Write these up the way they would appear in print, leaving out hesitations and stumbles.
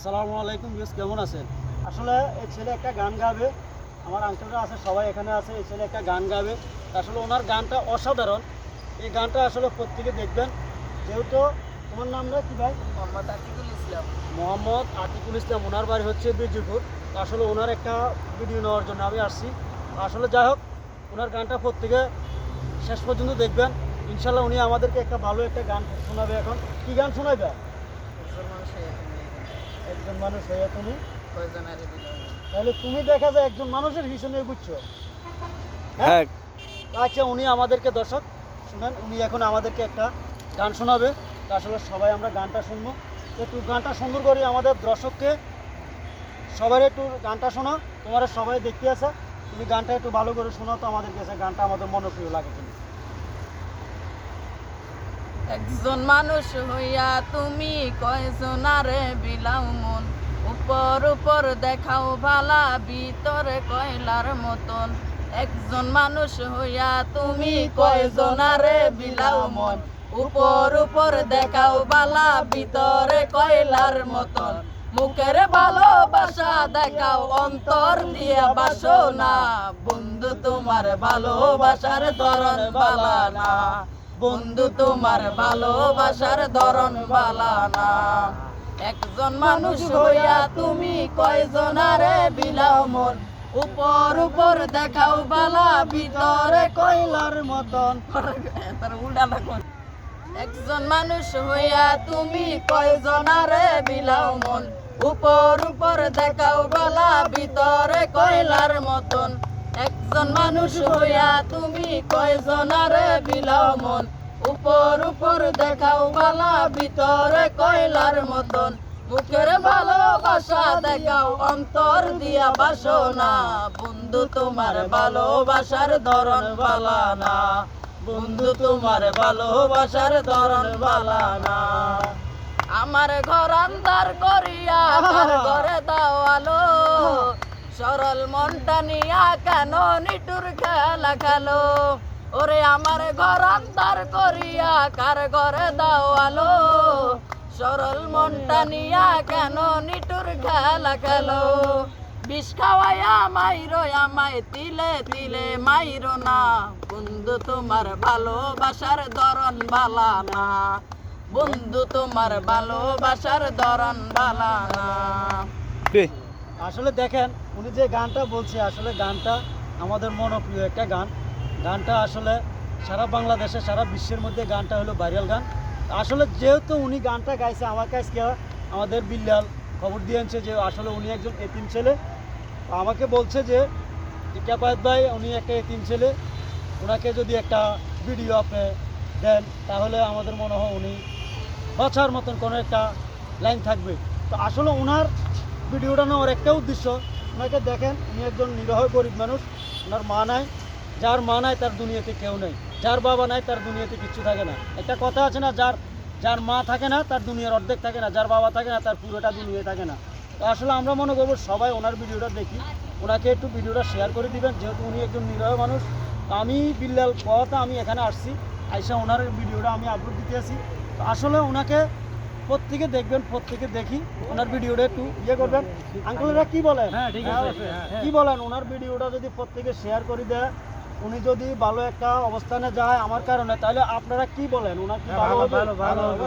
আসসালামু আলাইকুম ভিউয়ার্স, কেমন আছেন? আসলে এই ছেলে একটা গান গাবে, আমার আঙ্কেলরা আছে, সবাই এখানে আছে। এই ছেলে একটা গান গাবে, আসলে ওনার গানটা অসাধারণ। এই গানটা আসলে প্রত্যেকে দেখবেন। যেহেতু তোমার নামটা কি ভাই? মোহাম্মদ আতিকুল ইসলাম। মোহাম্মদ আতিকুল ইসলাম। ওনার বাড়ি হচ্ছে বিজিপুর। আসলে ওনার একটা ভিডিও নেওয়ার জন্য আমি আসছি। আসলে যাই হোক, ওনার গানটা প্রত্যেকে শেষ পর্যন্ত দেখবেন। ইনশাল্লাহ উনি আমাদেরকে একটা ভালো একটা গান শোনাবে। এখন কি গান শোনাবে? একজন মানুষ হয়ে তুমি তাহলে তুমি দেখা যায় একজন মানুষের পিছনে বুঝছো। হ্যাঁ, আচ্ছা, উনি আমাদেরকে দর্শক শুনেন, উনি এখন আমাদেরকে একটা গান শোনাবে। তা আসলে সবাই আমরা গানটা শুনবো। একটু গানটা সুন্দর করে আমাদের দর্শককে সবাই একটু গানটা শোনাও। তোমার সবাই দেখতে আছে, তুমি গানটা একটু ভালো করে শোনাও তো আমাদের কাছে। গানটা আমাদের মনপ্রিয় লাগে কিন্তু। একজন মানুষ হইয়া তুমি কয়জনারে বিলাও মন, উপর উপর দেখাও ভালা ভিতরে কয়লার মতন। একজন মানুষ হইয়া তুমি কয়জনারে বিলাও মন, উপর উপর দেখাও ভালা ভিতরে কয়লার মতন। মুখের ভালোবাসা দেখাও অন্তর দিয়া বাসো না, বন্ধু তোমার ভালোবাসার ধরন বালা না, বন্ধু তোমার ভালোবাসার ধরন বালা না। একজন মানুষ হইয়া তুমি কয়জনারে বিলাও মন, উপর উপর দেখাও বালা ভিতরে কয়লার মতন। একজন মানুষ হইয়া তুমি কয়জনারে বিলাও মন, উপর উপর দেখাও বালা ভিতরে কয়লার মতন। একজন মানুষ হইয়া তুমি কয়জনারে বিলাও মন, উপর উপর দেখাও বালা ভিতরে কয়লার মতন। মুখের ভালোবাসা দেখাও অন্তর দিয়া বাসো না, বন্ধু তোমার ভালোবাসার ধরন বালা না, বন্ধু তোমার ভালোবাসার ধরন বালা না। আমার ঘর আন্ধার করিয়া তার ঘরে দাও আলো, সরল মনটা নিয়া কেন নিটুর খেলা খেলো। ওরে আমার ঘর আন্ধার করিয়া কার ঘরে দাও আলো, সরল মনটা নিয়া কেন নিটুর খেলা খেলো। বিষ খাওয়াইয়া মাইরো আমায় তিলে তিলে মাইরো না, বন্ধু তোমার ভালোবাসার ধরন বালা না, বন্ধু তোমার ভালোবাসার ধরন বালা না। আসলে দেখেন উনি যে গানটা বলছে, আসলে গানটা আমাদের মনপ্রিয় একটা গান। গানটা আসলে সারা বাংলাদেশে সারা বিশ্বের মধ্যে গানটা হলো ভাইরাল গান। আসলে যেহেতু উনি গানটা গাইছে, আমার কাছে আমাদের বিল্লাল খবর দিয়েছে যে আসলে উনি একজন এতিম ছেলে। আমাকে বলছে যে ক্যাপায়েত ভাই উনি একটা এতিম ছেলে, ওনাকে যদি একটা ভিডিও আপনি দেন তাহলে আমাদের মনে হয় উনি বাঁচার মতন কোনো একটা লাইন থাকবে। তো আসলে ওনার ভিডিওটা নেওয়ার একটা উদ্দেশ্য, ওনাকে দেখেন উনি একজন নিরহ গরিব মানুষ, ওনার মা নাই। যার মা নাই তার দুনিয়াতে কেউ নেই, যার বাবা নাই তার দুনিয়াতে কিচ্ছু থাকে না। একটা কথা আছে না, যার মা থাকে না তার দুনিয়ার অর্ধেক থাকে না, যার বাবা থাকে না তার পুরোটা দুনিয়া থাকে না। তো আসলে আমরা মনে করবো সবাই ওনার ভিডিওটা দেখি, ওনাকে একটু ভিডিওটা শেয়ার করে দিবেন, যেহেতু উনি একজন নিরহ মানুষ। আমি বিল্লাল কথা আমি এখানে আসছি, আইসা ওনার ভিডিওটা আমি আপলোড দিতে আসি। তো আসলে ওনাকে প্রত্যেকে দেখবেন, প্রত্যেকে দেখি ওনার ভিডিওটা একটু ইয়ে করবেন। আঙ্কেলরা কি বলেন? কি বলেন ওনার ভিডিওটা যদি প্রত্যেকে শেয়ার করে দেয়, উনি যদি ভালো একটা অবস্থানে যায় আমার কারণে, তাহলে আপনারা কি বলেন? ওনার কি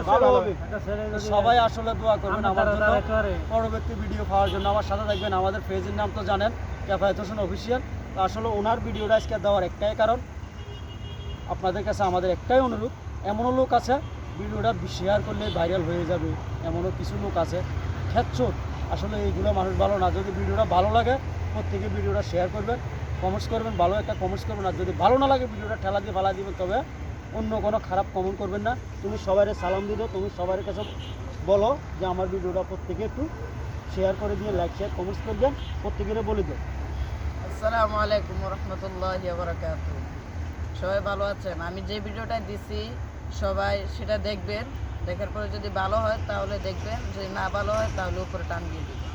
ভালো হবে? সবাই আসলে দোয়া করবেন আমার জন্য, পরবর্তী ভিডিও পাওয়ার জন্য আমার সাথে থাকবেন। আমাদের পেজের নাম তো জানেন, ক্যাফায়েত হোসেন অফিসিয়াল। তো আসলে ওনার ভিডিওটা আজকে দেওয়ার একটাই কারণ, আপনাদের কাছে আমাদের একটাই অনুরোধ, এমনও লোক আছে ভিডিওটা শেয়ার করলে ভাইরাল হয়ে যাবে, এমনও কিছু লোক আছে খেচ্ছোট। আসলে এইগুলো মানুষ ভালো না। যদি ভিডিওটা ভালো লাগে প্রত্যেকে ভিডিওটা শেয়ার করবেন, কমেন্টস করবেন, ভালো একটা কমেন্টস করবেন। আর যদি ভালো না লাগে ভিডিওটা ঠেলা দিয়ে ফালা দিবেন, তবে অন্য কোনো খারাপ কমেন্ট করবেন না। তুমি সবাই সালাম দিবে, তুমি সবার কাছে বলো যে আমার ভিডিওটা প্রত্যেকে একটু শেয়ার করে দিয়ে লাইক শেয়ার কমেন্টস করবেন, প্রত্যেকের বলে দেন। আসসালামু আলাইকুম রহমতুল্লাহি ওয়া বারাকাতুহু। সবাই ভালো আছেন? আমি যে ভিডিওটা দিছি সবাই সেটা দেখবেন, দেখার পরে যদি ভালো হয় তাহলে দেখবেন, যদি না ভালো হয় তাহলে উপরে টান দিয়ে দিবেন।